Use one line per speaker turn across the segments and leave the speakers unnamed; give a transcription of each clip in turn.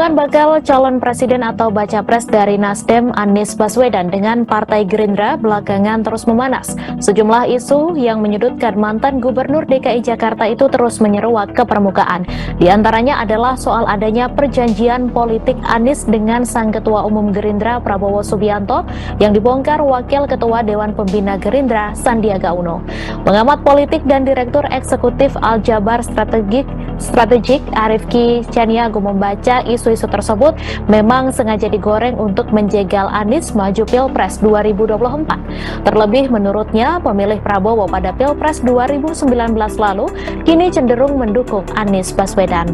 Hubungan bakal calon presiden atau baca pres dari Nasdem Anies Baswedan dengan Partai Gerindra belakangan terus memanas. Sejumlah isu yang menyudutkan mantan Gubernur DKI Jakarta itu terus menyeruak ke permukaan. Di antaranya adalah soal adanya perjanjian politik Anies dengan Sang Ketua Umum Gerindra Prabowo Subianto yang dibongkar Wakil Ketua Dewan Pembina Gerindra Sandiaga Uno. Pengamat politik dan Direktur Eksekutif Aljabar Strategik Arifki Chaniago membaca isu-isu tersebut memang sengaja digoreng untuk menjegal Anies maju Pilpres 2024. Terlebih menurutnya pemilih Prabowo pada Pilpres 2019 lalu kini cenderung mendukung Anies Baswedan.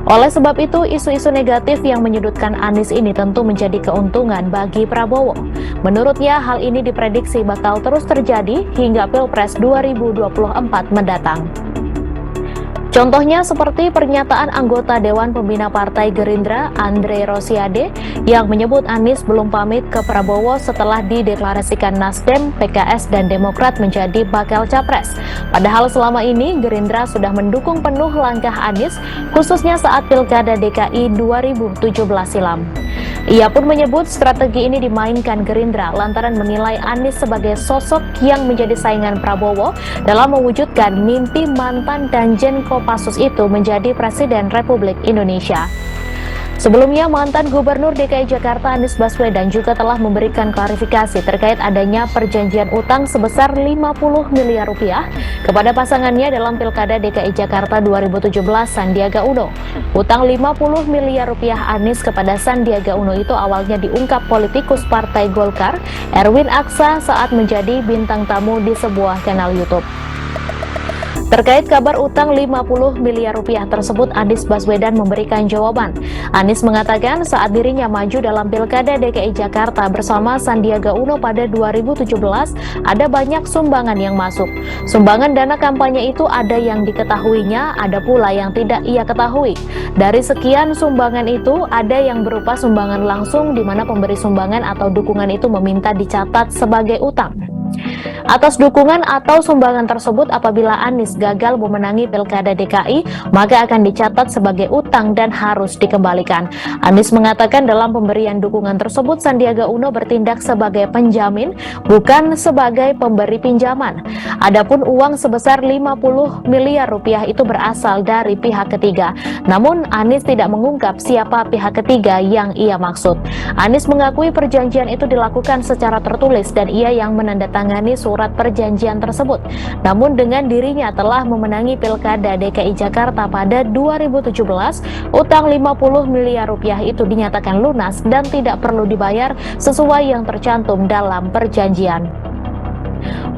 Oleh sebab itu, isu-isu negatif yang menyudutkan Anies ini tentu menjadi keuntungan bagi Prabowo. Menurutnya, hal ini diprediksi bakal terus terjadi hingga Pilpres 2024 mendatang. Contohnya seperti pernyataan anggota Dewan Pembina Partai Gerindra Andre Rosiade yang menyebut Anies belum pamit ke Prabowo setelah dideklarasikan Nasdem, PKS, dan Demokrat menjadi bakal capres. Padahal selama ini Gerindra sudah mendukung penuh langkah Anies, khususnya saat Pilkada DKI 2017 silam. Ia pun menyebut strategi ini dimainkan Gerindra lantaran menilai Anies sebagai sosok yang menjadi saingan Prabowo dalam mewujudkan mimpi mantan Danjen Kopassus itu menjadi Presiden Republik Indonesia. Sebelumnya, mantan Gubernur DKI Jakarta Anies Baswedan juga telah memberikan klarifikasi terkait adanya perjanjian utang sebesar 50 miliar rupiah kepada pasangannya dalam Pilkada DKI Jakarta 2017 Sandiaga Uno. Utang 50 miliar rupiah Anies kepada Sandiaga Uno itu awalnya diungkap politikus Partai Golkar Erwin Aksa saat menjadi bintang tamu di sebuah kanal YouTube. Terkait kabar utang 50 miliar rupiah tersebut, Anies Baswedan memberikan jawaban. Anies mengatakan saat dirinya maju dalam Pilkada DKI Jakarta bersama Sandiaga Uno pada 2017, ada banyak sumbangan yang masuk. Sumbangan dana kampanye itu ada yang diketahuinya, ada pula yang tidak ia ketahui. Dari sekian sumbangan itu, ada yang berupa sumbangan langsung di mana pemberi sumbangan atau dukungan itu meminta dicatat sebagai utang. Atas dukungan atau sumbangan tersebut, apabila Anies gagal memenangi Pilkada DKI, maka akan dicatat sebagai utang dan harus dikembalikan. Anies mengatakan dalam pemberian dukungan tersebut, Sandiaga Uno bertindak sebagai penjamin, bukan sebagai pemberi pinjaman. Adapun uang sebesar 50 miliar rupiah itu berasal dari pihak ketiga. Namun, Anies tidak mengungkap siapa pihak ketiga yang ia maksud. Anies mengakui perjanjian itu dilakukan secara tertulis dan ia yang menandatangani surat perjanjian tersebut. Namun dengan dirinya telah memenangi Pilkada DKI Jakarta pada 2017, utang 50 miliar rupiah itu dinyatakan lunas dan tidak perlu dibayar sesuai yang tercantum dalam perjanjian.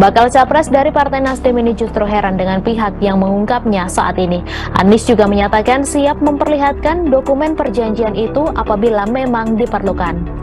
Bakal capres dari Partai Nasdem ini justru heran dengan pihak yang mengungkapnya saat ini. Anies juga menyatakan siap memperlihatkan dokumen perjanjian itu apabila memang diperlukan.